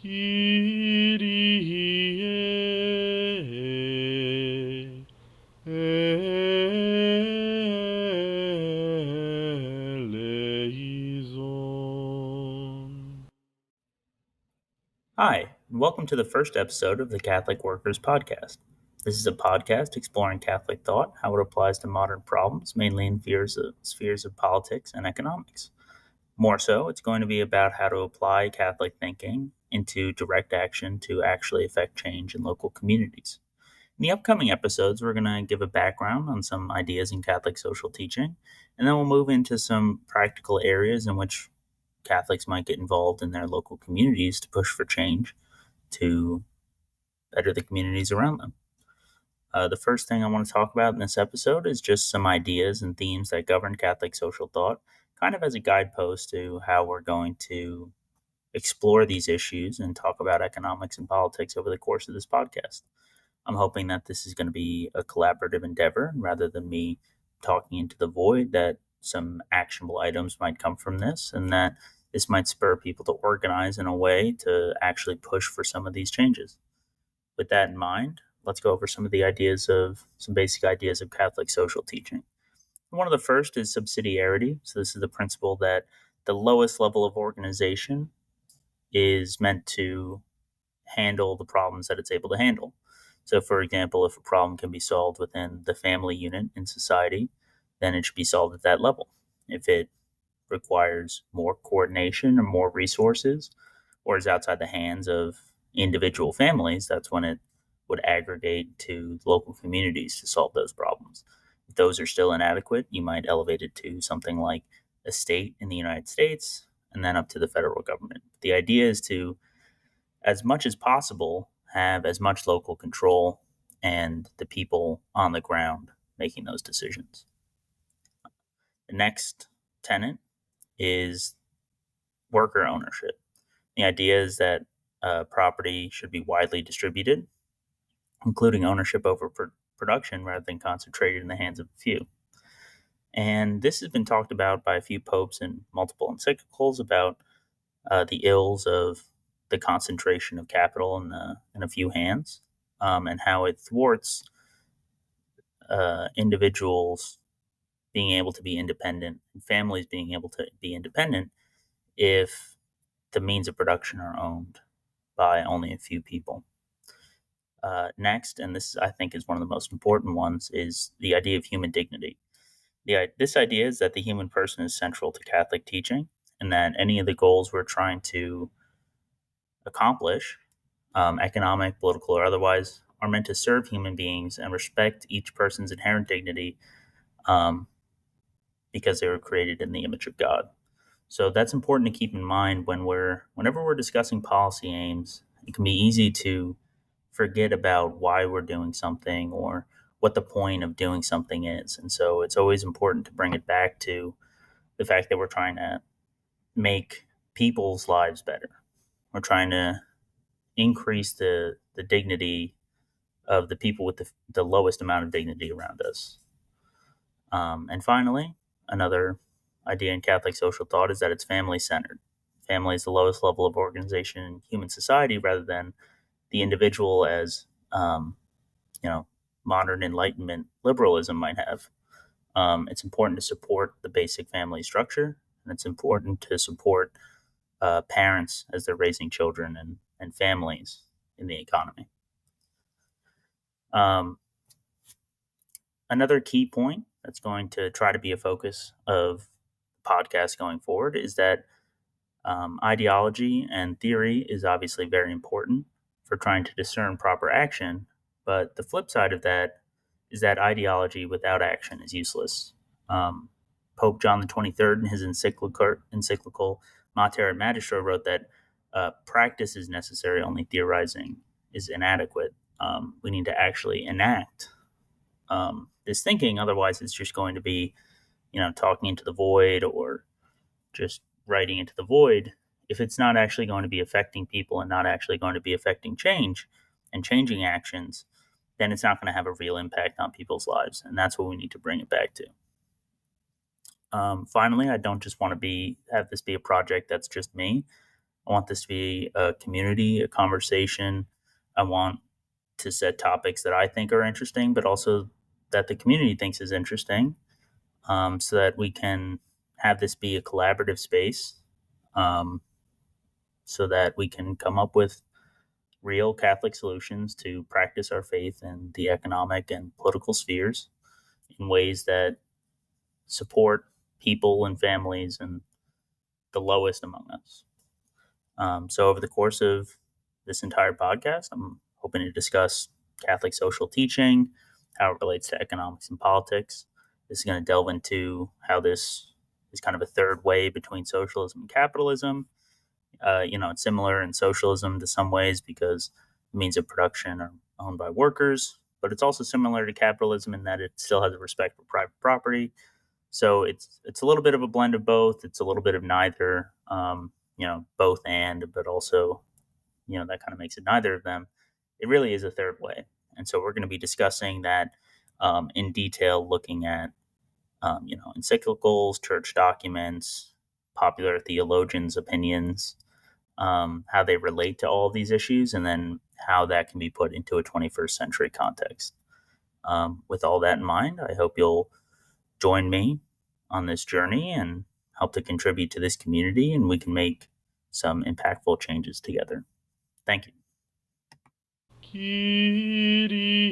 Kyrie eleison. Hi, and welcome to the first episode of the Catholic Workers Podcast. This is a podcast exploring Catholic thought, how it applies to modern problems, mainly in spheres of politics and economics. More so, it's going to be about how to apply Catholic thinking into direct action to actually affect change in local communities. In the upcoming episodes, we're going to give a background on some ideas in Catholic social teaching, and then we'll move into some practical areas in which Catholics might get involved in their local communities to push for change to better the communities around them. The first thing I want to talk about in this episode is just some ideas and themes that govern Catholic social thought, kind of as a guidepost to how we're going to explore these issues and talk about economics and politics over the course of this podcast. I'm hoping that this is going to be a collaborative endeavor rather than me talking into the void, that some actionable items might come from this and that this might spur people to organize in a way to actually push for some of these changes. With that in mind, let's go over some basic ideas of Catholic social teaching. One of the first is subsidiarity. So this is the principle that the lowest level of organization is meant to handle the problems that it's able to handle. So, for example, if a problem can be solved within the family unit in society, then it should be solved at that level. If it requires more coordination or more resources, or is outside the hands of individual families, that's when it would aggregate to local communities to solve those problems. If those are still inadequate, you might elevate it to something like a state in the United States and then up to the federal government. The idea is to, as much as possible, have as much local control and the people on the ground making those decisions. The next tenet is worker ownership. The idea is that property should be widely distributed, including ownership over production rather than concentrated in the hands of a few. And this has been talked about by a few popes in multiple encyclicals about the ills of the concentration of capital in a few hands, and how it thwarts individuals being able to be independent and families being able to be independent if the means of production are owned by only a few people. Next, and this I think is one of the most important ones, is the idea of human dignity. This idea is that the human person is central to Catholic teaching, and that any of the goals we're trying to accomplish, economic, political, or otherwise, are meant to serve human beings and respect each person's inherent dignity, um, because they were created in the image of God. So that's important to keep in mind whenever we're discussing policy aims. It can be easy to forget about why we're doing something or what the point of doing something is. And so it's always important to bring it back to the fact that we're trying to make people's lives better. We're trying to increase the dignity of the people with the lowest amount of dignity around us. And finally, another idea in Catholic social thought is that it's family centered. Family is the lowest level of organization in human society rather than the individual as modern Enlightenment liberalism might have. It's important to support the basic family structure, and it's important to support parents as they're raising children and families in the economy. Um, Another key point that's going to try to be a focus of the podcast going forward is that ideology and theory is obviously very important for trying to discern proper action, but the flip side of that is that ideology without action is useless. Um, Pope John the 23rd in his encyclical Mater et Magistra wrote that practice is necessary, only theorizing is inadequate. We need to actually enact this thinking, otherwise it's just going to be, talking into the void or just writing into the void. If it's not actually going to be affecting people and not actually going to be affecting change and changing actions, then it's not going to have a real impact on people's lives. And that's what we need to bring it back to. Finally, I don't just want to have this be a project that's just me. I want this to be a community, a conversation. I want to set topics that I think are interesting, but also that the community thinks is interesting, so that we can have this be a collaborative space, um, so that we can come up with real Catholic solutions to practice our faith in the economic and political spheres in ways that support people and families and the lowest among us. So, over the course of this entire podcast, I'm hoping to discuss Catholic social teaching, how it relates to economics and politics. This is going to delve into how this is kind of a third way between socialism and capitalism. It's similar in socialism to some ways because the means of production are owned by workers, but it's also similar to capitalism in that it still has a respect for private property. So it's a little bit of a blend of both. It's a little bit of neither. Both and, but also, that kind of makes it neither of them. It really is a third way. And so we're going to be discussing that in detail, looking at, encyclicals, church documents, popular theologians' opinions, how they relate to all of these issues, and then how that can be put into a 21st century context. With all that in mind, I hope you'll join me on this journey and help to contribute to this community, and we can make some impactful changes together. Thank you. Kyrie